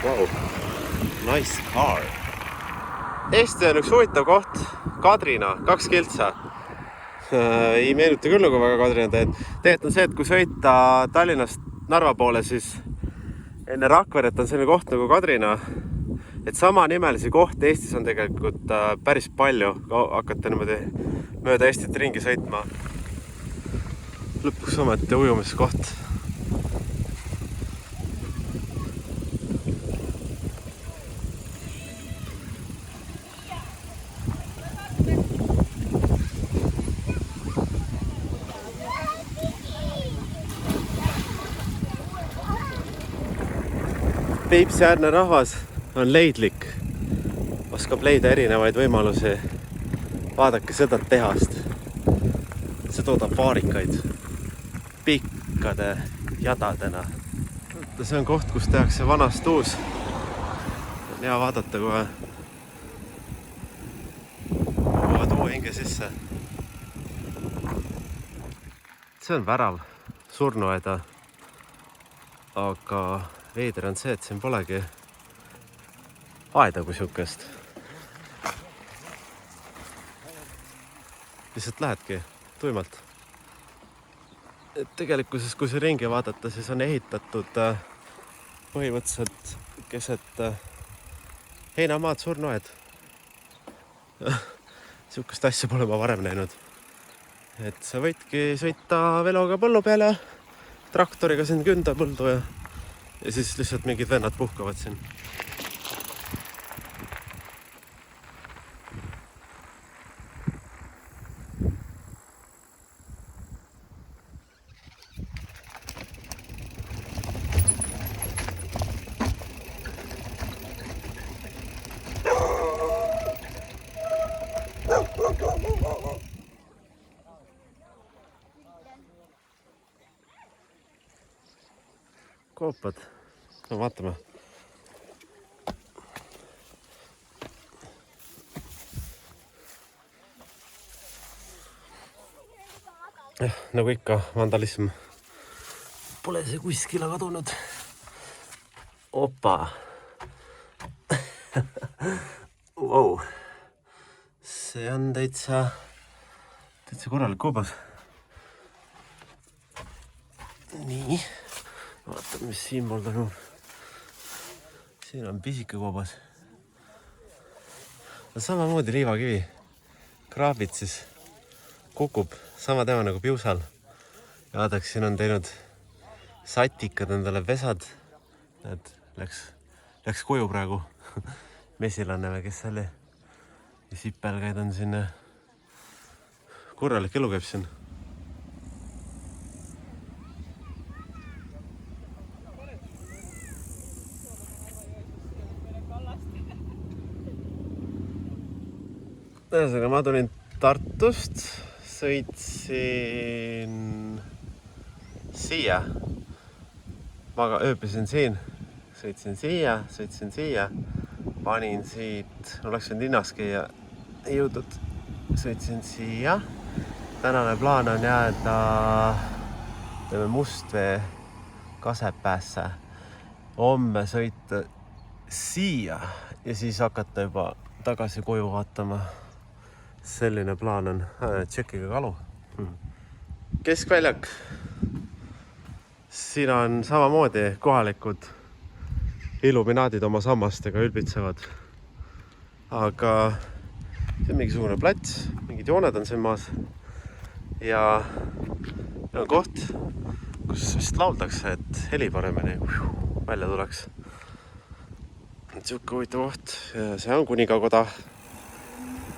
Wow. Nice car. Eesti on üks huvitav koht. Kadrina, 2 kiltsa. Ei meenuta küll nagu väga Kadrina teed. Tegelikult on see, et kui sõita Tallinnast Narva poole, siis enne Rakveret on selline koht nagu Kadrina. Et sama nimelisi kohti Eestis on tegelikult päris palju. Hakata niimoodi mööda Eestit ringi sõitma. Lõpuks ometi ujumiskoht. Peipsiäärne rahvas on leidlik, oskab leida erinevaid võimalusi. Vaadake seda tehast. See toodab vaarikaid pikkade jadadena. See on koht, kus tehakse vanast uus. On hea vaadata, kui vaavad uue hinge sisse. See on värav surnuaeda, aga veider on see, et siin polegi aeda kui sihukest. Lihtsalt lähedki tuimalt. Et tegelikkuses, kui see ringi vaadata, siis on ehitatud põhimõtteliselt keset heinamaad surnuaed. Sihukest asja pole ma varem näinud. Et sa võidki sõita veloga põllu peale, traktoriga siin künda põldu ja siis lihtsalt mingid vennad puhkavad siin. Koopad. No vaatame. Nagu ikka, vandalism. Pole see kuskile kadunud. Opa. Wow. See on täitsa korralik koobas. Nii. Vaatame, mis siin pool toimub. Siin on pisike koobas. Samamoodi liivakivi. Kraabid siis kukub sama tema nagu piusal. Ja vaadaks, siin on teinud satikad endale vesad. Näed, läks koju praegu. Mesilane või kes oli. Ja sipelgaid on siin. Korralik elu käib siin. Ühesõnaga, ma tulin Tartust, sõitsin siia. Ma ööpisin siin, sõitsin siia, panin siit, oleks võinud linnas käia, ei jõudnud, sõitsin siia. Tänane plaan on jääda Mustvee Kasepäässe, homme sõita siia ja siis hakata juba tagasi koju vaatama. Selline plaan on. Tšekiga kalu. Keskväljak. Siin on samamoodi kohalikud illuminaadid oma sammastega ülbitsevad. Aga see on mingisugune plats, mingid jooned on siin maas. Ja on koht, kus vist lauldakse, et heli paremini välja tuleks. Siuke huvitav koht. See on Kuningakoda.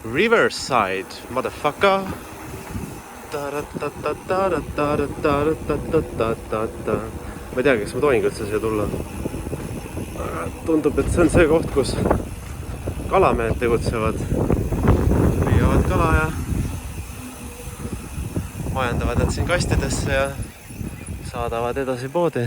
Riverside, motherfucker. Ma ei tea, kas ma tohin üldse siia tulla. Aga tundub, et see on see koht, kus kalamehed tegutsevad. Püüavad kala ja majandavad nad siin kastidesse ja saadavad edasi poodi.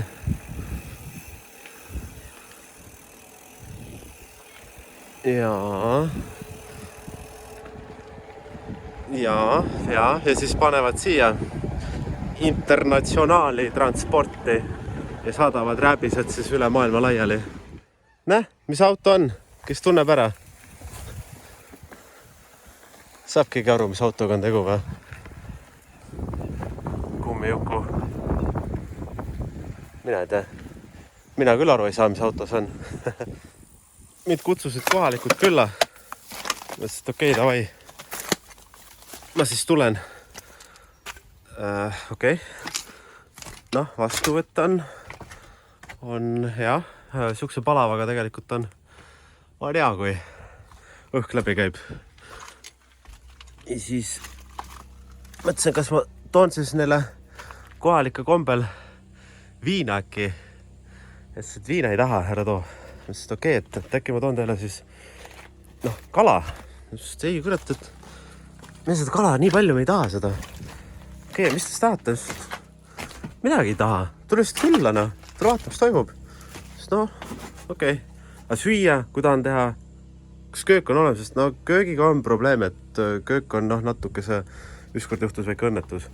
Ja siis panevad siia internatsionaali transporti ja saadavad rääbised siis üle maailma laiali. Näh, mis auto on? Kes tunneb ära? Saab keegi aru, mis autoga on tegu või? Kummijuku. Mina ei tea. Mina küll aru ei saa, mis autos on. Mind kutsusid kohalikud külla. Mõtlesin, okei, davai. Ma siis tulen. Okei. Noh, vastuvõtt on hea. Siukse palavaga tegelikult on hea, kui õhk läbi käib. Ja siis mõtlesin, kas ma toon siis neile kohalike kombel viina äkki. Et viina ei taha, ära too. Mõtlesin, okei, et äkki ma toon teile siis kala. Mõtlesin, ei kurat, et me seda kala nii palju me ei taha seda. Okei, mis te tahate? Midagi ei taha. Tule just külla, Tule vaata, mis toimub. Okei. Aga süüa, kui tahan teha, kas köök on olemas, sest köögiga on probleem, et köök on natuke see ükskord juhtus väike õnnetus.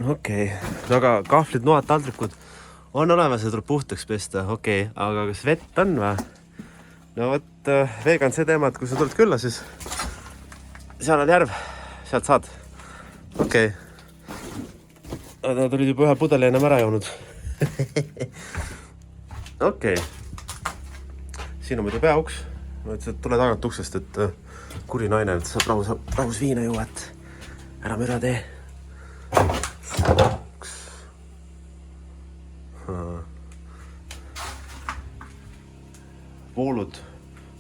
Okei. Aga kahvlid, noad, taldrikud on olemas ja tuleb puhtaks pesta. Okei. Aga kas vett on või? Võt, veega on see teema, et kui sa tuled külla, siis seal on järv, sealt saad. Okei. Nad olid juba ühe pudeli enam ära joonud. Okei. Siin on muidu peauks. Ma ütlesin, et tule tagant uksest, et kuri naine, et saab rahus viina juua, et ära müra tee. Voolud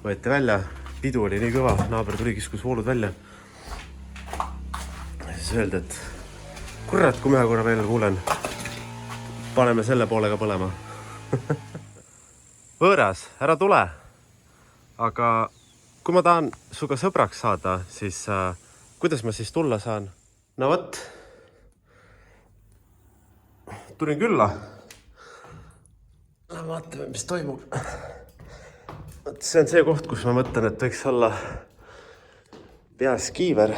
võeti välja. Pidu oli nii kõva. Naaber tuli kiskus voolud välja. Ja siis öeldi, et kurat, kui ma ühe korra veel kuulen. Paneme selle poolega põlema. Võõras, ära tule. Aga kui ma tahan suga sõbraks saada, siis kuidas ma siis tulla saan? No võt. Tulin külla. Vaatame, mis toimub. See on see koht, kus ma mõtlen, et võiks olla peas kiiver.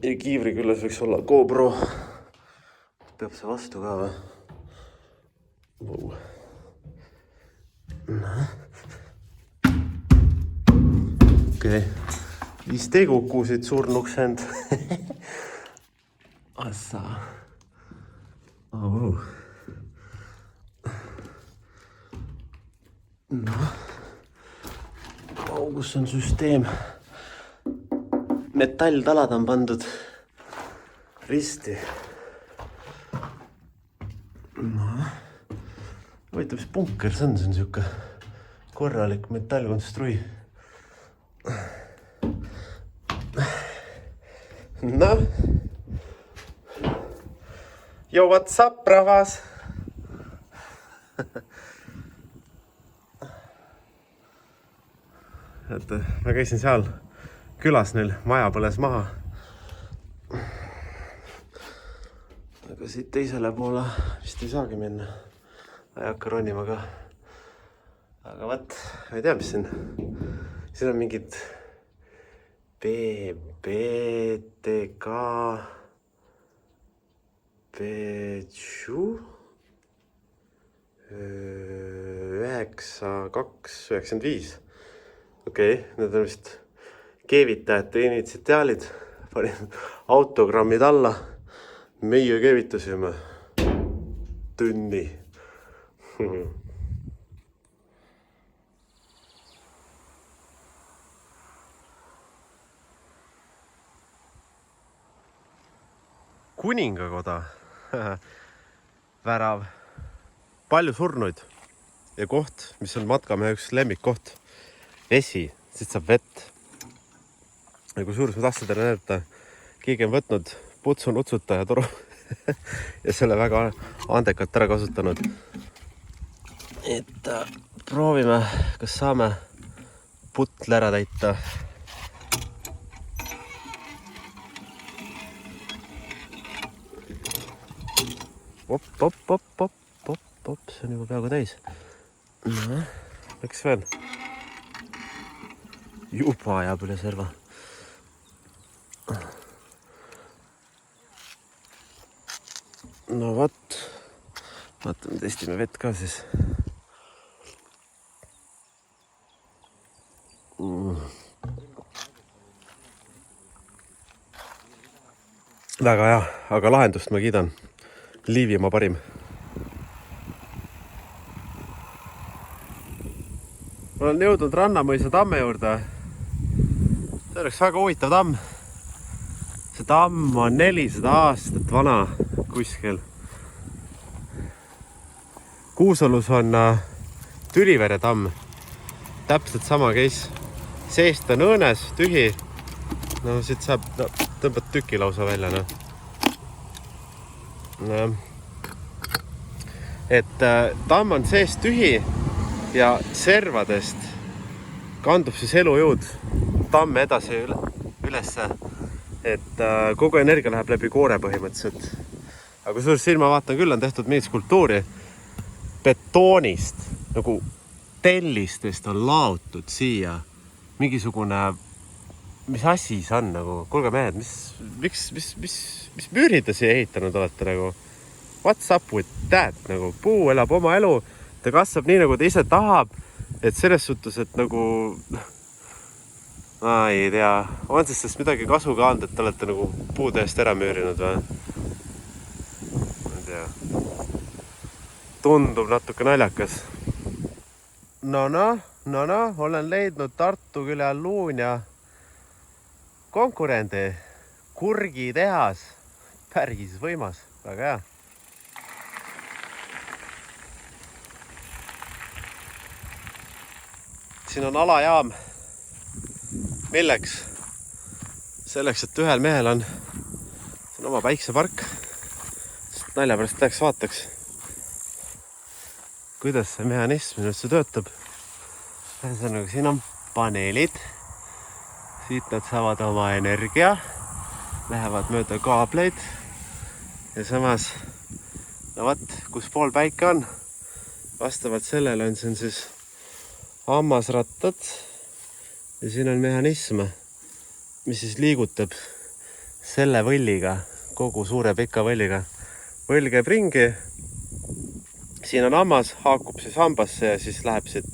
Ja kiivri külles võiks olla GoPro. Peab see vastu ka või? Wow. Okei. 5 teekukusid surnuks end. Assa. Wow. Kus on süsteem? Metalltalad on pandud risti. Võita, mis bunker see on siuke korralik metallkonstrui. Yo, what's up, rahvas? Et ma käisin seal külas, neil maja põles maha. Aga siit teisele poole vist ei saagi minna. Ei hakka ronima ka. Aga võt, ma ei tea, mis siin. Siin on mingid BTK Petšu 9295. Okei, need on vist keevitajate initsiaaliid. Panin autogrammid alla. Meie keevitasime tunni. Kuningakoda. Värav. Palju surnuid. Ja koht, mis on matkamehe üks lemmikkoht. Vesi, siit saab vett. Ja kui suures ma tahtsin teile näidata, keegi on võtnud putsu nutsuta ja toru ja selle väga andekalt ära kasutanud. Et proovime, kas saame putle ära täita. Op, see on juba peaaegu täis. Läks veel. Juba ajab üle serva. No võt. Vaatame, testime vett ka siis. Väga hea, aga lahendust ma kiidan. Liivimaa parim. Ma olen jõudnud Rannamõisa tamme juurde. See oleks väga huvitav tamm. See tamm on 400 aastat vana kuskil. Kuusalus on Tülivere tamm. Täpselt sama case. Seest on õõnes, tühi. No siit saab, tõmbad tüki lausa välja. No. Et tamm on seest tühi ja servadest kandub siis elujõud tamm edasi ülesse. Et kogu energia läheb läbi koore põhimõtteliselt. Aga kui suur silma vaatan küll, on tehtud mingit skulptuuri betoonist, nagu tellistest on laotud siia mingisugune, mis asi see on nagu, kuulge mehed, mis müürid te siia ehitanud olete nagu, what's up with that, nagu puu elab oma elu, ta kasvab nii nagu ta ise tahab, et selles suhtes, et nagu ma ei tea, on sest midagi kasu ka anda, et te olete nagu puude eest ära müürinud või? Ma ei tea. Tundub natuke naljakas. No, olen leidnud Tartu külje Luunja konkurendi. Kurgi tehas. Päris võimas. Väga hea. Siin on alajaam. Milleks? Selleks, et ühel mehel on oma päiksepark. Nalja pärast läheks vaataks, kuidas see mehhanism üldse töötab. Siin on paneelid. Siit nad saavad oma energia. Lähevad mööda kaableid. Ja samas, no vaat, kus pool päike on. Vastavalt sellele on siin siis hammasrattad. Ja siin on mehhanism, mis siis liigutab selle võlliga, kogu suure pika võlliga. Võll käib ringi, siin on hammas, haakub siis hambasse ja siis läheb siit,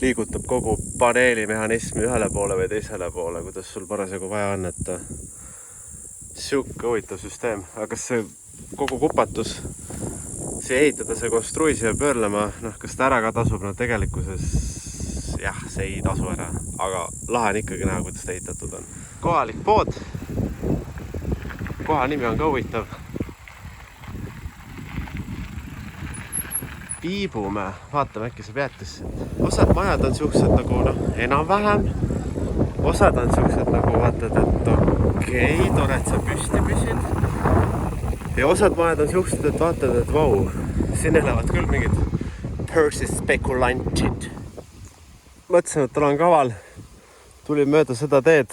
liigutab kogu paneeli mehhanismi ühele poole või teisele poole, kuidas sul parasjagu vaja on, et siuke huvitav süsteem. Aga kas see kogu kupatus, see ehitada, see konstrui siia pöörlema, kas ta ära ka tasub, tegelikkuses jah, see ei tasu ära, aga lahe on ikkagi näha, kuidas ta ehitatud on. Kohalik pood. Koha nimi on ka huvitav. Piibumäe. Vaatame, äkki saab jäätisse. Osad majad on siuksed nagu enam-vähem. Osad on siuksed nagu vaatad, et okei, tore, et sa püsti püsid. Ja osad majad on siuksed, et vaatad, et vau, siin elavad küll mingid Percy spekulantid. Mõtlesin, et olen kaval. Tulin mööda seda teed.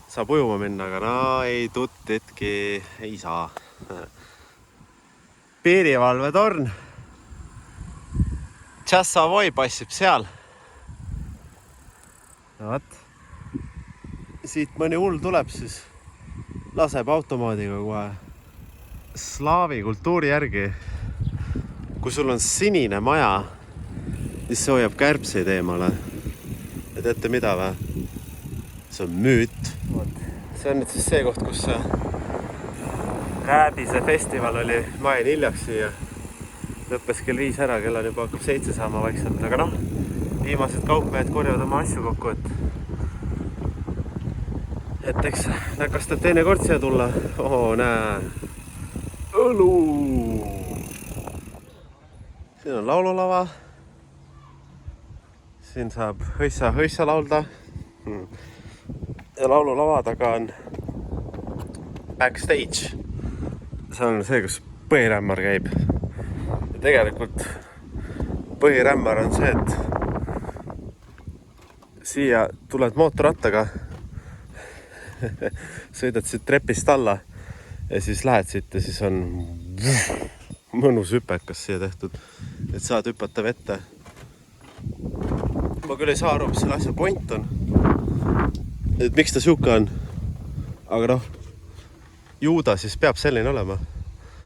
Saab ujuma minna, aga ei tuttitki, ei saa. Piirivalvetorn. Tšassavoi passib seal. No vaat. Siit mõni hull tuleb, siis laseb automaadiga kohe slaavi kultuuri järgi. Kui sul on sinine maja, siis see hoiab kärbseid eemale. Ja teate mida või? See on müüt. See on nüüd siis see koht, kus Rääbise festival oli. Ma jäin hiljaks siia. Lõppes kell 5 ära, kell on juba hakkab 7 saama vaikselt. Aga viimased kaupmehed korjavad oma asju kokku, et eks nakastab teine kord siia tulla. Näe. Õlu! Siin on laululava. Siin saab hõissa laulda. Ja laululava taga on backstage. See on see, kus põhirämmar käib. Ja tegelikult põhirämmar on see, et siia tuled mootorrattaga, sõidad siit trepist alla ja siis lähed siit ja siis on mõnus hüpekas siia tehtud, et saad hüpata vette. Ma küll ei saa aru, mis selle asja point on. Et miks ta siuke on. Aga ju ta siis peab selline olema.